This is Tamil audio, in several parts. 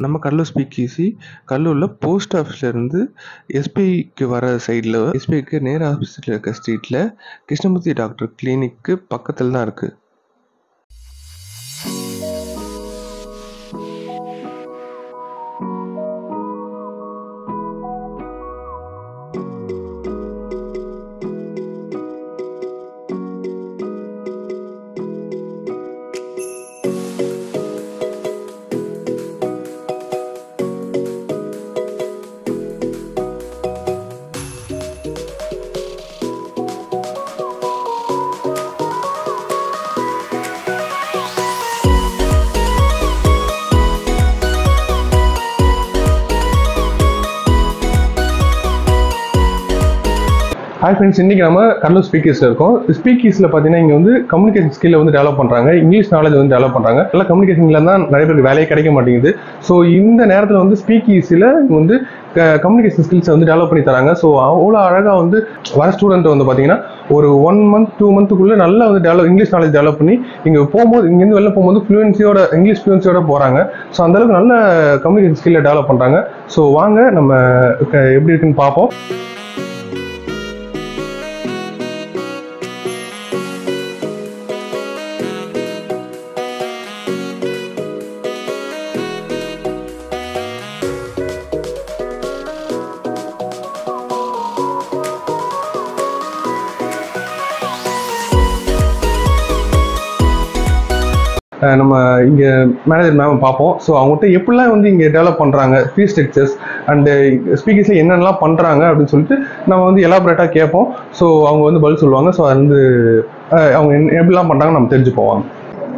நம்ம கடலூர் ஸ்பீக்கீசி கடலூரில் போஸ்ட் ஆஃபீஸ்லேருந்து எஸ்பிஐக்கு வர சைடில் எஸ்பிஐக்கு நேர் ஆப்போசிட்டில் இருக்க ஸ்ட்ரீட்டில் கிருஷ்ணமூர்த்தி டாக்டர் கிளினிக்கு பக்கத்தில் தான் இருக்குது. ஹாய் ஃப்ரெண்ட்ஸ், இன்றைக்கி நம்ம கடலூர் ஸ்பீக்கீஸில் இருக்கோம். ஸ்பீக்கீஸில் பார்த்தீங்கன்னா இங்கே வந்து கம்யூனிகேஷன் ஸ்கில்லை வந்து டெவலப் பண்ணுறாங்க, இங்கிலீஷ் நாலேஜ் வந்து டெவலப் பண்ணுறாங்க. எல்லாம் கம்யூனிகேஷனில் தான் நிறைய பேருக்கு வேலையே கிடைக்க மாட்டேங்குது. ஸோ இந்த நேரத்தில் வந்து ஸ்பீக்கீஸில் வந்து கம்யூனிகேஷன் ஸ்கில்ஸை வந்து டெவலப் பண்ணி தராங்க. ஸோ அவ்வளோ அழகாக வந்து வர ஸ்டூடெண்ட் வந்து பார்த்தீங்கன்னா ஒரு 1 month 2 monthக்குள்ளே நல்லா வந்து இங்கிலீஷ் நாலேஜ் டெவலப் பண்ணி இங்கே போகும்போது இங்கேருந்து வெளில போகும்போது இங்கிலீஷ் ஃப்ளூயன்சியோட போகிறாங்க. ஸோ அந்தளவுக்கு நல்ல கம்யூனிகேஷன் ஸ்கில்லை டெவலப் பண்ணுறாங்க. ஸோ வாங்க நம்ம எப்படி இருக்குன்னு பார்ப்போம். நம்ம இங்கே மேனேஜர் மேம் பார்ப்போம். ஸோ அவங்ககிட்ட எப்படிலாம் வந்து இங்கே டெவலப் பண்ணுறாங்க, ஃபீஸ் ஸ்ட்ரக்சர்ஸ் அண்டு ஸ்பீக்கர்ஸில் என்னென்னலாம் பண்ணுறாங்க அப்படின்னு சொல்லிட்டு நம்ம வந்து எலாபரேட்டாக கேட்போம். ஸோ அவங்க வந்து பதில் சொல்லுவாங்க. ஸோ அது வந்து அவங்க எப்படிலாம் பண்ணுறாங்க நம்ம தெரிஞ்சு போவாங்க.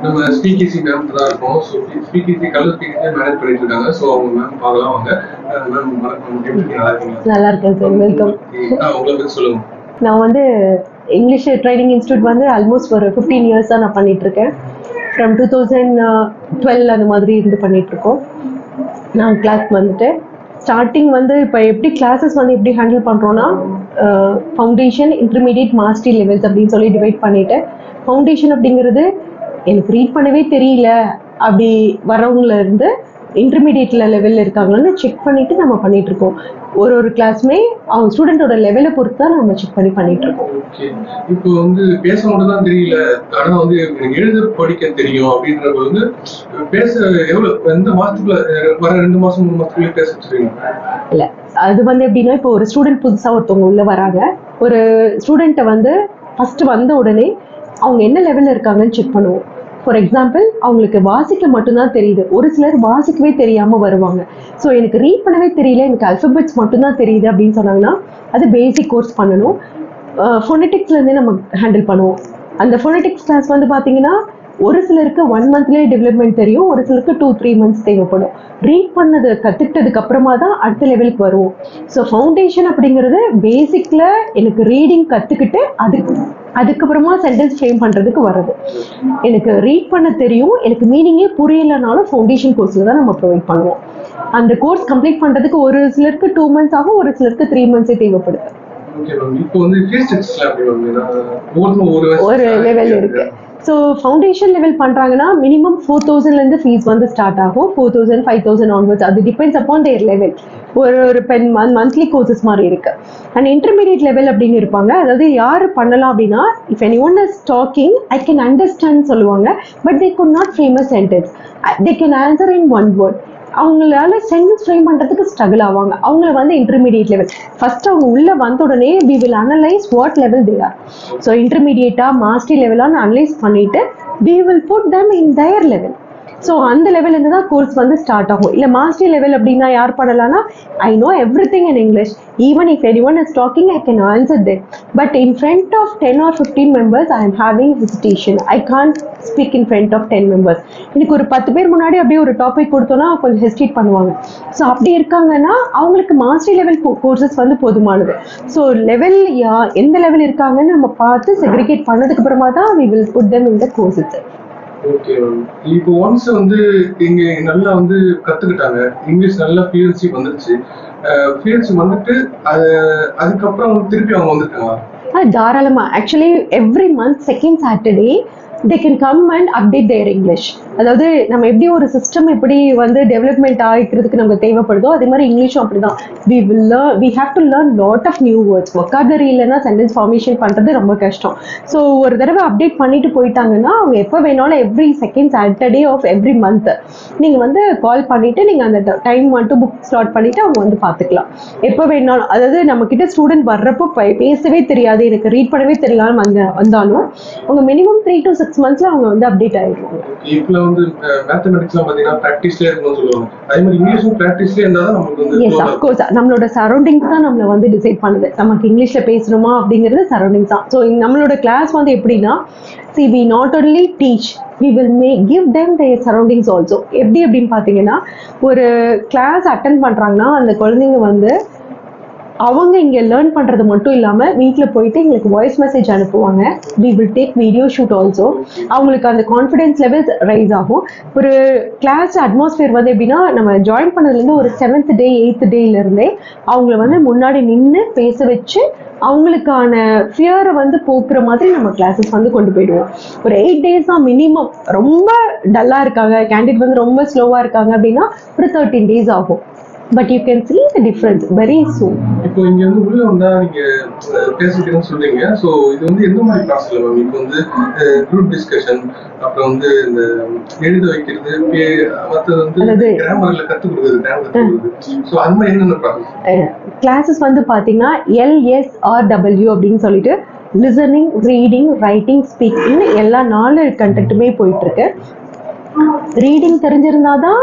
நம்ம ஸ்பீக்கீசி மேம் தான் இருக்கோம். ஸோ ஸ்பீக்கீசி கடலூர் ஸ்பீக்கீஸே மேனேஜ் பண்ணிட்டு இருக்காங்க. ஸோ அவங்க மேம் பார்க்கலாம் வாங்க. மேம் நல்லா இருக்கேன் சார், வெல்கம். உங்களை பற்றி சொல்லுங்கள். நான் வந்து இங்கிலீஷ் ட்ரைனிங் இன்ஸ்டியூட் வந்து ஆல்மோஸ்ட் ஒரு 15 years தான் நான் பண்ணிட்டு இருக்கேன். ஃப்ரம் 2012 அந்த மாதிரி இருந்து பண்ணிட்டு இருக்கோம். நான் கிளாஸ் வந்துட்டு ஸ்டார்டிங் வந்து இப்போ எப்படி கிளாஸஸ் வந்து எப்படி ஹேண்டில் பண்ணுறோன்னா ஃபவுண்டேஷன், இன்டர்மீடியட், மாஸ்டரி லெவல்ஸ் அப்படின்னு சொல்லி டிவைட் பண்ணிட்டு, ஃபவுண்டேஷன் அப்படிங்கிறது எனக்கு ரீட் பண்ணவே தெரியல அப்படி வரவங்கள இருந்து இன்டர்மீடியட்ல லெவலில் இருக்காங்கன்னு செக் பண்ணிட்டு நம்ம பண்ணிட்டு இருக்கோம். ஒரு கிளாஸுமே அவங்க ஸ்டூடெண்டோட லெவலை பொறுத்து தான் நம்ம செக் பண்ணிட்டு இருக்கோம். இப்போ வந்து பேச மட்டும் தான் தெரியல, ஆனா வந்து எனக்கு எழுத படிக்க தெரியும் அப்படின்றது வந்து பேச எவ்வளவு எந்த மாசத்துக்குள்ள வர 2 மாசம் 3 மாசத்துக்குள்ள பேச வச்சிருக்கீங்க? இல்ல, அது வந்து எப்படின்னா இப்போ ஒரு ஸ்டூடெண்ட் புதுசா ஒருத்தவங்க உள்ள வராங்க. ஒரு ஸ்டூடெண்ட்டை வந்து ஃபர்ஸ்ட் வந்த உடனே அவங்க என்ன லெவல்ல இருக்காங்கன்னு செக் பண்ணுவோம். ஃபார் எக்ஸாம்பிள், அவங்களுக்கு வாசிக்க மட்டும்தான் தெரியுது, ஒரு சிலர் வாசிக்கவே தெரியாமல் வருவாங்க. ஸோ எனக்கு ரீட் பண்ணவே தெரியல, எனக்கு அல்ஃபபெட்ஸ் மட்டும்தான் தெரியுது அப்படின்னு சொன்னாங்கன்னா அது பேசிக் கோர்ஸ் பண்ணணும். ஃபோனட்டிக்ஸ்லேருந்தே நம்ம ஹேண்டில் பண்ணுவோம். அந்த ஃபோனட்டிக்ஸ் கிளாஸ் வந்து பார்த்தீங்கன்னா ஒரு சிலருக்கு 1 monthலேயே டெவலப்மெண்ட் தெரியும், ஒரு சிலருக்கு 2-3 months தேவைப்படும். ரீட் பண்ணது கற்றுக்கிட்டதுக்கு அப்புறமா தான் அடுத்த லெவலுக்கு வருவோம். ஸோ ஃபவுண்டேஷன் அப்படிங்கிறது பேசிக்கில் எனக்கு ரீடிங் கற்றுக்கிட்டு அதுக்கப்புறமா சென்டென்ஸ் ஃப்ரேம் பண்ணுறதுக்கு வர்றது. எனக்கு ரீட் பண்ண தெரியும், எனக்கு மீனிங்கே புரியலைனாலும் ஃபவுண்டேஷன் கோர்ஸில் தான் நம்ம ப்ரொவைட் பண்ணுவோம். அந்த கோர்ஸ் கம்ப்ளீட் பண்ணுறதுக்கு ஒரு சிலருக்கு 2 months ஆகும், ஒரு சிலருக்கு 3 months தேவைப்படுது. ஒரு லெவல் இருக்கு. ஸோ ஃபவுண்டேஷன் லெவல் பண்ணுறாங்கன்னா மினிமம் 4000லேருந்து ஃபீஸ் வந்து ஸ்டார்ட் ஆகும். 4000, 5000 ஆன்வர்ட்ஸ், அது டிபெண்ட்ஸ் அப்பான் தேர் லெவல். ஒரு மந்த்லி கோர்சஸ் மாதிரி இருக்கு. அண்ட் இன்டர்மீடியட் லெவல் அப்படின்னு இருப்பாங்க. அதாவது யார் பண்ணலாம் அப்படின்னா, if anyone is talking I can understand சொல்லுவாங்க, but they could not frame a sentence. They can answer in one word. அவங்களால சென்டென்ஸ் ஃப்ரேம் பண்ணுறதுக்கு ஸ்ட்ரகிள் ஆவாங்க. அவங்கள வந்து இன்டர்மீடியட் லெவல். ஃபர்ஸ்ட் அவங்க உள்ளே வந்த உடனே we will analyze what level they are. So இன்டர்மீடியட்டாக மாஸ்டரி லெவலான்னு அனலைஸ் பண்ணிட்டு we will put them in their level. So அந்த லெவல்லேருந்து தான் கோர்ஸ் வந்து ஸ்டார்ட் ஆகும். இல்லை மாஸ்டரி லெவல் அப்படின்னா யார் பண்ணலாம்னா, I know everything in English, even if anyone is talking I can answer them, but in front of 10 or 15 members I am having hesitation. I can't speak in front of 10 members. இன்னைக்கு ஒரு 10 பேர் முன்னாடி அப்படியே ஒரு டாபிக் கொடுத்தோன்னா கொஞ்சம் ஹெசிடேட் பண்ணுவாங்க. ஸோ அப்படி இருக்காங்கன்னா அவங்களுக்கு மாஸ்டரி லெவல் கோர்சஸ் வந்து போதுமானது. ஸோ லெவல் எந்த லெவல் இருக்காங்கன்னு நம்ம பார்த்து செக்ரிகேட் பண்ணதுக்கு அப்புறமா தான் we will put them in the courses. Okay ma'am. இப்போ ஒன்ஸ் வந்து இங்க நல்லா வந்து கத்துக்கிட்டாங்க, இங்கிலீஷ் நல்லா ஃப்ளூயன்சி வந்துருச்சு, ஃப்ளூயன்சி வந்துட்டு அதுக்கப்புறம் திருப்பி அவங்க வந்துட்டாங்க தாராளமா. Actually every month second Saturday they can come and update their English. அதாவது நம்ம எப்படி ஒரு சிஸ்டம் எப்படி வந்து டெவலப்மெண்ட் ஆகிக்கிறதுக்கு நமக்கு தேவைப்படுதோ அதே மாதிரி இங்கிலீஷும் அப்படிதான். we have to learn lot of new words. vocabulary இல்லைன்னா சென்டென்ஸ் ஃபார்மேஷன் பண்றது ரொம்ப கஷ்டம். ஸோ ஒரு தடவை அப்டேட் பண்ணிட்டு போயிட்டாங்கன்னா அவங்க எப்போ வேணாலும் every second Saturday of every month நீங்க வந்து கால் பண்ணிட்டு நீங்க அந்த டைம் மட்டும் புக் ஸ்டார்ட் பண்ணிட்டு அவங்க வந்து பார்த்துக்கலாம் எப்போ வேணாலும். அதாவது நம்ம கிட்ட ஸ்டூடெண்ட் வர்றப்போ பேசவே தெரியாது, எனக்கு ரீட் பண்ணவே தெரியலாம் வந்தாலும் அவங்க மினிமம் 3 to 6 monthsல அவங்க வந்து அப்டேட் ஆயிடுவாங்க. இப்போ வந்து மேத்தமெட்டிக்ஸ்லாம் பாத்தீங்கன்னா பிராக்டிஸ்லயே இருக்கணும்னு சொல்லுவாங்க. அதே மாதிரி இங்கிலீஷும் பிராக்டிஸ்லயே இருந்தா தான் நமக்கு வந்து எஸ் ஆஃப் கோர்ஸ் நம்மளோட சரௌண்டிங்ஸ் தான் நம்மள வந்து டிசைட் பண்ணுது. நமக்கு இங்கிலீஷ்ல பேசணுமா அப்படிங்கிறது சரௌண்டிங்ஸ் தான். ஸோ நம்மளோட கிளாஸ் வந்து எப்படின்னா we not only teach, we will give them their surroundings also. எப்படி அப்படின்னு பார்த்தீங்கன்னா ஒரு கிளாஸ் அட்டென்ட் பண்றாங்கன்னா அந்த குழந்தைங்க வந்து அவங்க இங்கே லேர்ன் பண்ணுறது மட்டும் இல்லாமல் வீட்டில் போயிட்டு எங்களுக்கு வாய்ஸ் மெசேஜ் அனுப்புவாங்க. we will take video shoot also. அவங்களுக்கு அந்த கான்ஃபிடென்ஸ் லெவல்ஸ் ரைஸ் ஆகும். ஒரு கிளாஸ் அட்மாஸ்பியர் வந்து எப்படின்னா நம்ம ஜாயின் பண்ணதுலேருந்து ஒரு 7th day 8th டேலேருந்தே அவங்கள வந்து முன்னாடி நின்று பேச வச்சு அவங்களுக்கான ஃபியரை வந்து போக்குற மாதிரி நம்ம கிளாஸஸ் வந்து கொண்டு போயிடுவோம். ஒரு 8 days தான் மினிமம். ரொம்ப டல்லாக இருக்காங்க, கேண்டிடேட் வந்து ரொம்ப ஸ்லோவாக இருக்காங்க அப்படின்னா ஒரு 13 days ஆகும். But you can see the difference very soon. இப்போ இங்க வந்து உள்ள வந்தா நீங்க பேசிக்கிறேன்னு சொல்றீங்க. சோ இது வந்து எந்த மாதிரி ப்ராசஸ்ல மேம்? இப்போ வந்து குரூப் டிஸ்கஷன், அப்புறம் வந்து இந்த எழுத வைக்கிறது, மற்றது வந்து கிராமர்ல கத்து கொடுக்குறது. சோ அது மாதிரி என்னென்ன ப்ராசஸ்? கிளாஸஸ் வந்து பாத்தீங்கன்னா LSRW அப்படின்னு சொல்லிட்டு லிசனிங், ரீடிங், ரைட்டிங், ஸ்பீக்கிங் எல்லா 4 கண்டென்ட்டுமே போயிட்டு இருக்கு. ரீடிங் தெரிஞ்சிருந்தாதான்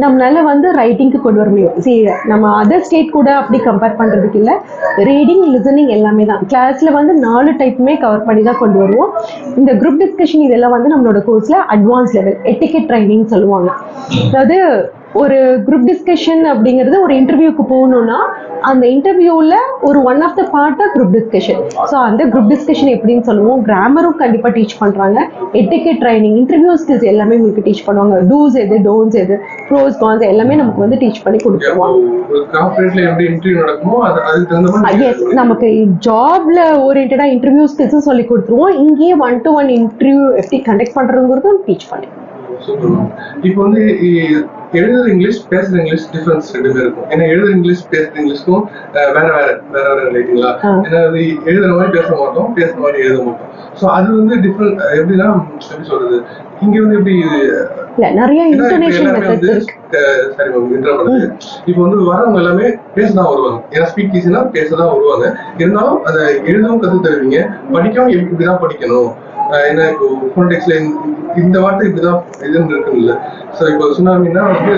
நம்மளால வந்து ரைட்டிங்க்கு கொண்டு வர முடியும். சரி, நம்ம அதர் ஸ்டேட் கூட அப்படி கம்பேர் பண்றதுக்கு இல்லை. ரீடிங், லிசனிங் எல்லாமே தான் கிளாஸ்ல வந்து 4 டைப்புமே கவர் பண்ணி தான் கொண்டு வருவோம். இந்த குரூப் டிஸ்கஷன் இதெல்லாம் வந்து நம்மளோட கோர்ஸ்ல அட்வான்ஸ் லெவல் எட்டிகெட் ட்ரைனிங் சொல்லுவாங்க. அதாவது ஒரு குரூப் டிஸ்கஷன் அப்படிங்கிறது ஒரு இன்டர்வியூக்கு போகணும்னா அந்த இன்டர்வியூவில் ஒரு one of the part group discussion. So அந்த குரூப் டிஸ்கஷன் எப்படின்னு சொல்லுவோம். கிராமரும் கண்டிப்பாக டீச் பண்ணுறாங்க. எட்டிகெட் ட்ரைனிங், இன்டர்வியூ ஸ்கில்ஸ் எல்லாமே உங்களுக்கு டீச் பண்ணுவாங்க. டூஸ் எது, டோன்ஸ் எது, ப்ரோஸ் கான்ஸ் எல்லாமே நமக்கு வந்து டீச் பண்ணி கொடுத்துருவாங்க. எஸ், நமக்கு ஜாப்ல ஓரியன்டா இன்டர்வியூ ஸ்கில்ஸும் சொல்லி கொடுத்துருவோம். இங்கேயே 1-to-1 இன்டர்வியூ எப்படி கண்டக்ட் பண்றதுங்கிறதும் டீச் பண்ணி. இப்போ வந்து எழுதுற இங்கிலீஷ், பேசுற இங்கிலீஷ் டிஃபரன்ஸ் ரெண்டுமே இருக்கும். ஏன்னா எழுதுற இங்கிலீஷ் பேசுற இங்கிலீஷ்க்கும் வேற இல்லைங்களா? ஏன்னா எழுதுற மாதிரி பேச மாட்டோம், பேசுற மாதிரி எழுத மாட்டோம். ஸோ அது வந்து டிஃபரெண்ட். எப்படின்னா எப்படி சொல்றது, இங்க வந்து எப்படி நிறைய இன்டர்நேஷனல் மெத்தட்ஸ் இருக்கு. சரி மேம், இன்டர்வியூ இப்போ வந்து வரவங்க எல்லாமே பேசதான் வருவாங்க. ஏன்னா ஸ்பீக் ஈஸினா பேசதான் வருவாங்க. இருந்தாலும் அதை எழுதவும் கத்து தருவீங்க, படிக்கவும் இப்படிதான் படிக்கணும். ஏன்னா இப்போ ஃபோனடிக்ஸ்ல இந்த வார்த்தை இப்படிதான் இதுன்னு இருக்குல்ல. சோ இப்போ சுனாமினா வந்து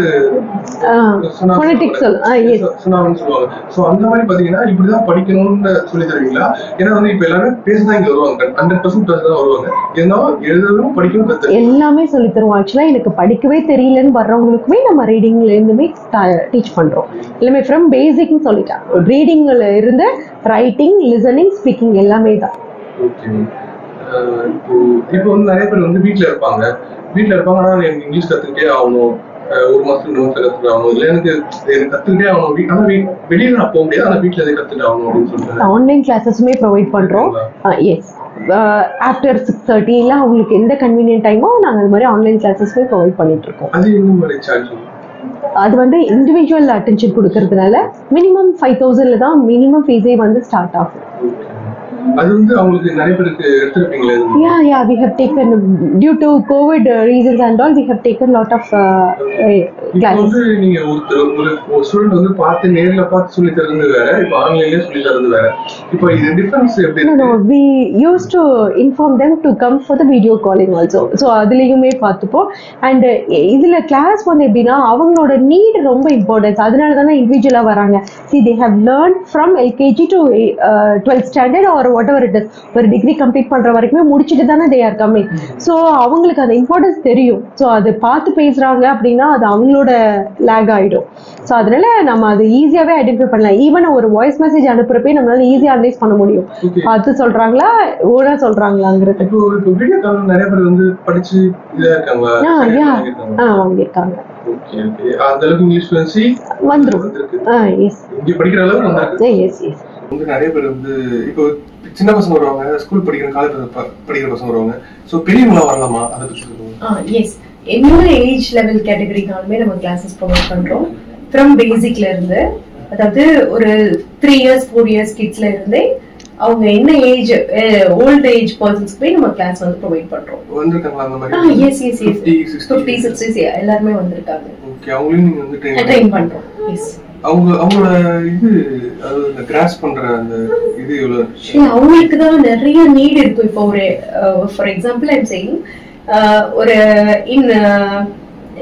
சுனாமின்னு சொல்லுவாங்க. சோ அந்த மாதிரி பாத்தீங்கன்னா இப்படிதான் படிக்கணும்னு சொல்லி தருவீங்களா? ஏன்னா வந்து இப்ப எல்லாரும் பேசதான் இங்க வருவாங்க, 100% பேசதான் வருவாங்க. இருந்தாலும் எழுதவும் படிக்கவும் கத்து எல்லாமே சொல்லி தருவோம். ஆக்சுவலா எனக்கு படிக்கவே தெரியலன்னு வர்றவங்களுக்குமே நம்ம ரீடிங்ல இருந்துமே டீச் பண்றோம். எல்லாமே ஃப்ரம் பேசிக்னு சொல்லிட்டேன். ரீடிங்ல இருந்து ரைட்டிங், லிசனிங், ஸ்பீக்கிங் எல்லாமே தான். இப்போ வந்து நிறைய பேர் வந்து வீட்டுல இருப்பாங்க. ஆனா எனக்கு இங்கிலீஷ் கத்துக்கிட்டே ஆகணும், ஒரு மாசத்துக்கு 2 மாசம் கத்துக்கிட்டே ஆகணும், இல்ல எனக்கு கத்துக்கிட்டே ஆகணும். ஆனா வெளியில நான் போக முடியாது, ஆனா வீட்டுல இதை கத்துட்டு ஆகணும் அப்படின்னு சொல்லிட்டு ஆன்லைன் கிளாஸஸுமே ப்ரொவைட் பண்றோம். எஸ், ஆஃப்டர் 6:30 இல்ல அவங்களுக்கு எந்த கன்வீனியன்ட் டைமோ நாங்க அது மாதிரி ஆன்லைன் கிளாஸஸ்மே ப்ரொவைட் பண்ணிட்டு இருக்கோம். அது என்ன மாதிரி சார்ஜ்? அது வந்து இண்டிவிஜுவல் அட்டென்ஷன் கொடுக்கறதுனால மினிமம் 5,000ல தான் மினிமம் ஃபீஸே வந்து ஸ்டார்ட் ஆகும். அது வந்து அவங்களுக்கு நிறைய பேருக்கு எடுத்துருப்பீங்களா? Yeah, we have taken due to COVID reasons and all, we have taken lot of classes. வந்து நீங்க ஒரு ஸ்டூடண்ட் வந்து பார்த்து நேர்ல பார்த்து சொல்லி தரது வேற, இப்போ ஆன்லைன்லயே சொல்லி தரது வேற. இப்போ இது டிஃபரன்ஸ் எப்படி? No, we used to inform them to come for the video calling also. So அதுலயுமே பார்த்துப்போம். அண்ட் இதுல கிளாஸ் வந்து எப்படின்னா அவங்களோட நீட் ரொம்ப இம்பார்ட்டன்ஸ். அதனால தானே இண்டிவிஜுவலா வராங்க. See, they have learned from LKG to 12th standard or whatever it is. ஒரு டிகிரி கம்ப்ளீட் பண்ற வரைக்குமே முடிச்சுட்டு தானே they are coming. ஸோ அவங்களுக்கு அந்த இம்பார்ட்டன்ஸ் தெரியும். ஸோ அது பார்த்து பேசுறாங்க அப்படின்னா அது அவங்களோட லேக் ஆயிடும். ஸோ அதனால நம்ம அது ஈஸியாவே ஐடென்டிஃபை பண்ணலாம். ஈவன் ஒரு வாய்ஸ் மெசேஜ் அனுப்புறப்பே நம்மளால ஈஸியா அனலைஸ் பண்ண முடியும். பார்த்து சொல்றாங்களா ஓனா சொல்றாங்களாங்கிறது. நிறைய பேர் வந்து படிச்சு இதா இருக்காங்க. வாங்கியிருக்காங்க. ஓகே ஓகே அந்த அளவுக்கு இங்கிலீஷ் ஃப்ளூயன்சி வந்துரும். எஸ் இங்க படிக்கிற அளவுக்கு வந்திருக்கு. Yes yes. வந்து நிறைய பேர் வந்து இப்போ சின்ன பசங்க வருவாங்க, ஸ்கூல் படிக்கிற காலேஜ் படிக்கிற பசங்க வருவாங்க. ஸோ பெரியவங்களாம் வரலாமா? அதை பற்றி சொல்லுவாங்க. எஸ், என்ன ஏஜ் லெவல் கேட்டகரிக்காலுமே நம்ம கிளாஸஸ் ப்ரொவைட் பண்றோம். ஃப்ரம் பேசிக்ல இருந்து, அதாவது ஒரு 3 years 4 years கிட்ஸ்ல இருந்தே அவங்க என்ன ஏஜ் ஓல்ட் ஏஜ் பர்சன்ஸ்க்கு போய் நம்ம கிளாஸ் வந்து ப்ரொவைட் பண்றோம். வந்திருக்காங்களா அந்த மாதிரி? எஸ் எஸ் எஸ், 50 60 எல்லாருமே வந்திருக்காங்க. ஓகே, அவங்களையும் நீங்க வந்து ட்ரெயின் பண்றோம். எஸ், அவங்களோட இது அந்த கிராஸ் பண்ற அந்த இது எவ்வளவு? அவங்களுக்கு தான் நிறைய நீட் இருக்கும். இப்போ ஒரு ஃபார் எக்ஸாம்பிள் ஐம் சேயிங் ஒரு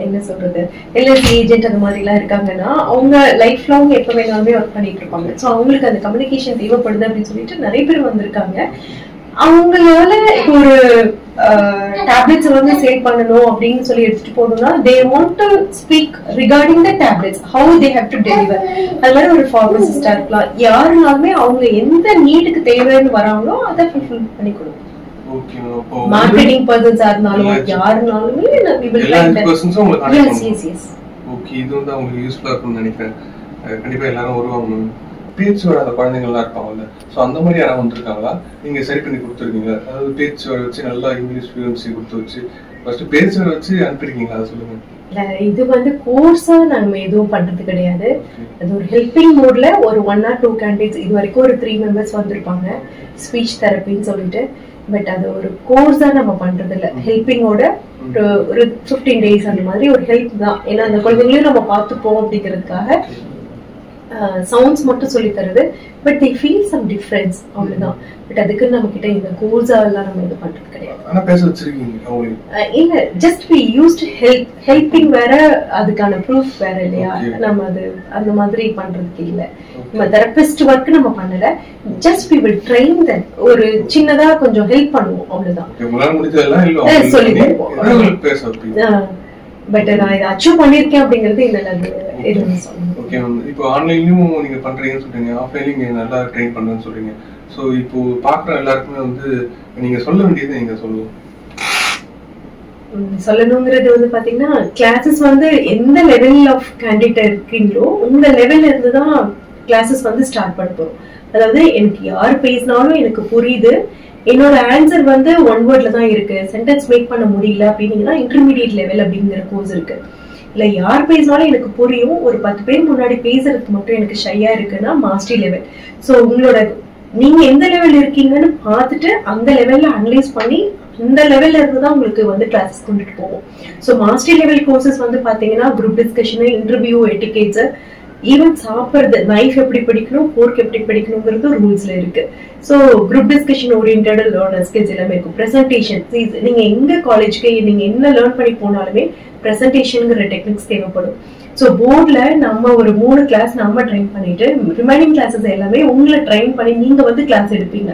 என்ன சொல்றது, எல்எஸ்சி ஏஜென்ட் அந்த மாதிரி எல்லாம் இருக்காங்கன்னா அவங்க லைஃப் லாங் எப்ப வேணாலுமே ஒர்க் பண்ணிட்டு இருப்பாங்க. ஸோ அவங்களுக்கு அந்த கம்யூனிகேஷன் தேவைப்படுது அப்படின்னு சொல்லிட்டு நிறைய பேர் வந்திருக்காங்க. அவங்களால இப்போ ஒரு டேப்லெட்ஸ் வந்து சேவ் பண்ணணும் அப்படின்னு சொல்லி எடுத்துட்டு போகணும்னா they want to speak regarding the tablets, how they have to deliver. அது மாதிரி ஒரு ஃபார்மசிஸ்டா இருக்கலாம், யாருனாலுமே அவங்க எந்த நீடுக்கு தேவைன்னு வராங்களோ அதை ஃபுல்ஃபில் பண்ணி கொடுக்கும். மார்க்கெட்டிங் பர்சன்ஸா இருந்தாலும் யாருனாலுமே இது வந்து அவங்களுக்கு யூஸ்ஃபுல்லா இருக்கும்னு நினைக்கிறேன். கண்டிப்பா எல்லாரும் வருவாங்க. பேச்சு வராத குழந்தைங்க எல்லாம் இருப்பாங்கல்ல, சோ அந்த மாதிரி யாராவது வந்திருக்காங்களா? நீங்க சரி பண்ணி கொடுத்துருக்கீங்க? அதாவது பேச்சு வர வச்சு நல்லா இங்கிலீஷ் ஃப்ளூயன்சி கொடுத்து வச்சு ஃபர்ஸ்ட் பேச்சு வர வச்சு அனுப்பிருக்கீங்களா? அதை சொல்லுங்க. இது வந்து கோர்ஸா நம்ம எதுவும் பண்றது கிடையாது. அது ஒரு ஹெல்பிங் மோட்ல ஒரு 1 or 2 கேண்டிடேட்ஸ், இது வரைக்கும் ஒரு 3 members வந்திருப்பாங்க ஸ்பீச் தெரப்பின்னு சொல்லிட்டு. பட் அது ஒரு கோர்ஸா நம்ம பண்றது இல்ல. ஹெல்பிங்கோட ஒரு 15 days அந்த மாதிரி ஒரு ஹெல்ப் தான். ஏன்னா அந்த குழந்தைங்களையும் நம்ம பார்த்துப்போம் அப்படிங்கிறதுக்காக சவுண்ட்ஸ் மட்டும் சொல்லி தருது. But they feel some difference, அவ்வளவுதான். பட் அதுக்கு நம்ம கிட்ட இந்த கோர்ஸா எல்லாம் நம்ம இது பண்றது கிடையாது. ஆனா பேச வச்சிருக்கீங்க அவங்களே? இல்ல, ஜஸ்ட் we used ஹெல்பிங் வேற, அதுக்கான ப்ரூஃப் வேற இல்லையா? நம்ம அது அந்த மாதிரி பண்றதுக்கு இல்ல. நம்ம தெரபிஸ்ட் ஒர்க் நம்ம பண்ணல, just we will train them. ஒரு சின்னதா கொஞ்சம் ஹெல்ப் பண்ணுவோம், அவ்வளவுதான். உங்களால முடிஞ்சதெல்லாம் இல்ல சொல்லி தருவோம். பேச வைப்பீங்க. பட் நான் இதை அச்சீவ் பண்ணிருக்கேன் அப்படிங்கிறது என்னால எதுவும் சொல்லணும். ஓகே மேம், இப்போ ஆன்லைன்லயும் நீங்க பண்றீங்கன்னு சொல்றீங்க, ஆஃப்லைன்லயும் நீங்க நல்லா ட்ரெயின் பண்றேன்னு சொல்றீங்க. சோ இப்போ பாக்குற எல்லாருக்குமே வந்து நீங்க சொல்ல வேண்டியது நீங்க சொல்லுவோம். சொல்லணுங்கிறது வந்து பாத்தீங்கன்னா, கிளாஸஸ் வந்து எந்த லெவல் ஆஃப் கேண்டிடேட் இருக்கீங்களோ உங்க லெவல்ல இருந்து தான் கிளாஸஸ் வந்து ஸ்டார்ட் பண்ண போறோம். அதாவது எனக்கு யார் பேசினாலும் எனக்கு புரியுது, என்னோட ஆன்சர் வந்து 1 wordல தான் இருக்கு, சென்டென்ஸ் மேக் பண்ண முடியல அப்படின்னீங்கன்னா இன்டர்மீடியட் லெவல் அப்படிங்கிற கோர்ஸ் இருக்கு. இல்ல யார் பேசினாலும் எனக்கு புரியும், ஒரு 10 பேர் முன்னாடி பேசுறதுக்கு மட்டும் எனக்கு ஷையா இருக்குன்னா மாஸ்டரி லெவல். சோ உங்களோட நீங்க எந்த லெவல் இருக்கீங்கன்னு பார்த்துட்டு அந்த லெவல்ல அனலைஸ் பண்ணி இந்த லெவல்ல இருந்து தான் உங்களுக்கு வந்து கிளாஸஸ் கொண்டுட்டு போவோம். ஸோ மாஸ்டரி லெவல் கோர்சஸ் வந்து பாத்தீங்கன்னா group discussion, interview etiquettes, even சாப்பிடுறது, நைஃப் எப்படி படிக்கணும், ஃபோர்க் எப்படி படிக்கணுங்கிறது ரூல்ஸ்ல இருக்கு. ஸோ குரூப் டிஸ்கஷன் ஓரியன்டோட ஸ்கில்ஸ் எல்லாமே இருக்கும். ப்ரெசன்டேஷன், நீங்க எங்க காலேஜ்க்கு நீங்க என்ன லேர்ன் பண்ணி போனாலுமே ப்ரெசன்டேஷன்ங்கிற டெக்னிக்ஸ் தேவைப்படும். ஸோ போர்ட்ல நம்ம ஒரு 3 கிளாஸ் நம்ம ட்ரெயின் பண்ணிட்டு ரிமைனிங் கிளாஸஸ் எல்லாமே உங்களை ட்ரெயின் பண்ணி நீங்க வந்து கிளாஸ் எடுப்பீங்க.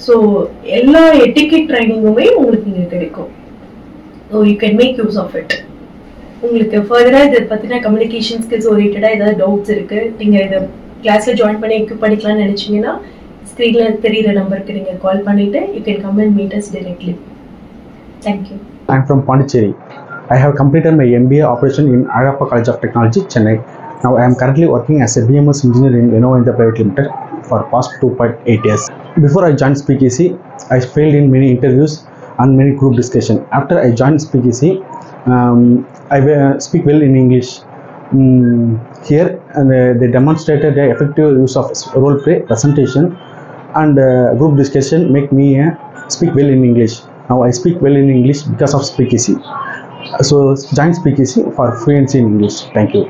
ஸோ எல்லா எட்டிகேட் ட்ரைனிங்குமே உங்களுக்கு இங்க கிடைக்கும். You can make use of it. உங்களுக்கு ஃபர்தரா இதை பத்தின கம்யூனிகேஷன் ஸ்கில்ஸ் ஓரியன்டா ஏதாவது டவுட்ஸ் இருக்கு, நீங்க இதை கிளாஸ்ல ஜாயின் பண்ணி எக்யூப் பண்ணிக்கலாம்னு நினைச்சீங்கன்னா ஸ்கிரீன்ல தெரியுற நம்பருக்கு நீங்க கால் பண்ணிட்டு you can come and meet us directly. Thank you. I'm from Pondicherry. I have completed my MBA operation in Agappa College of Technology, Chennai. Now I am currently working as a BMS engineer in Lenovo India Private Limited for past 2.8 years. Before I joined SpeakEC, I failed in many interviews and many group discussion. After I joined SpeakEC, I speak well in English. Here they demonstrated the effective use of role play, presentation and group discussion make me speak well in English. Now I speak well in English because of SpeakEC. So join SpeakEC for fluency in English. Thank you.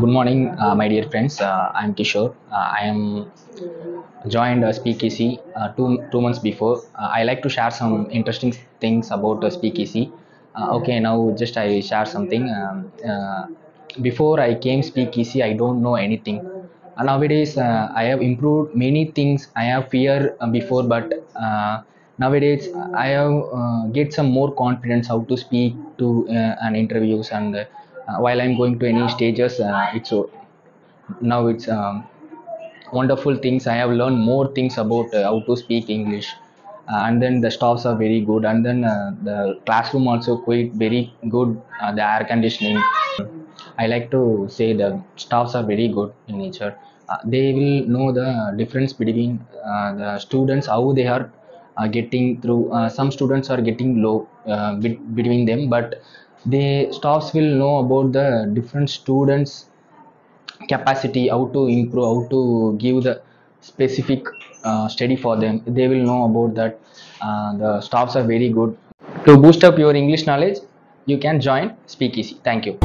Good morning, my dear friends. I am Kishore. I am joined SpeakEC 2 months before. I like to share some interesting things about SpeakEC. Okay, now just I share something. Before I came SpeakEC, I don't know anything. Nowadays, I have improved many things. I have fear before, but nowadays I have get some more confidence how to speak to an interviews and while I'm going to any stages, now it's wonderful things. I have learned more things about how to speak English. And then the staffs are very good, and then the classroom also quite very good. The air conditioning, I like to say the staffs are very good in nature. They will know the difference between the students, how they are getting through. Some students are getting low between them, but the staffs will know about the different students capacity, how to improve, how to give the specific study for them. They will know about that. The staffs are very good. To boost up your English knowledge, you can join Speakeasy. Thank you.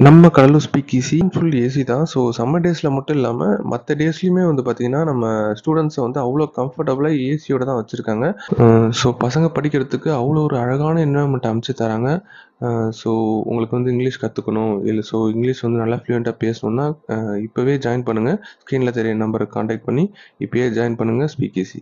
நம்ம கடலூர் ஸ்பீக்கீசி ஃபுல் ஏசி தான். ஸோ சம்மர் டேஸில் மட்டும் இல்லாமல் மற்ற டேஸ்லையுமே வந்து பார்த்திங்கன்னா நம்ம ஸ்டூடெண்ட்ஸை வந்து அவ்வளோ கம்ஃபர்டபுளாக ஏசியோட தான் வச்சுருக்காங்க. ஸோ பசங்க படிக்கிறதுக்கு அவ்வளோ ஒரு அழகான என்வரான்மெண்ட் அமைச்சு தராங்க. ஸோ உங்களுக்கு வந்து இங்கிலீஷ் கற்றுக்கணும், இல்லை ஸோ இங்கிலீஷ் வந்து நல்லா ஃப்ளூயண்ட்டாக பேசணுன்னா இப்போவே ஜாயின் பண்ணுங்கள். ஸ்க்ரீனில் தெரிய நம்பருக்கு காண்டாக்ட் பண்ணி இப்போயே ஜாயின் பண்ணுங்கள் ஸ்பீக்கீசி.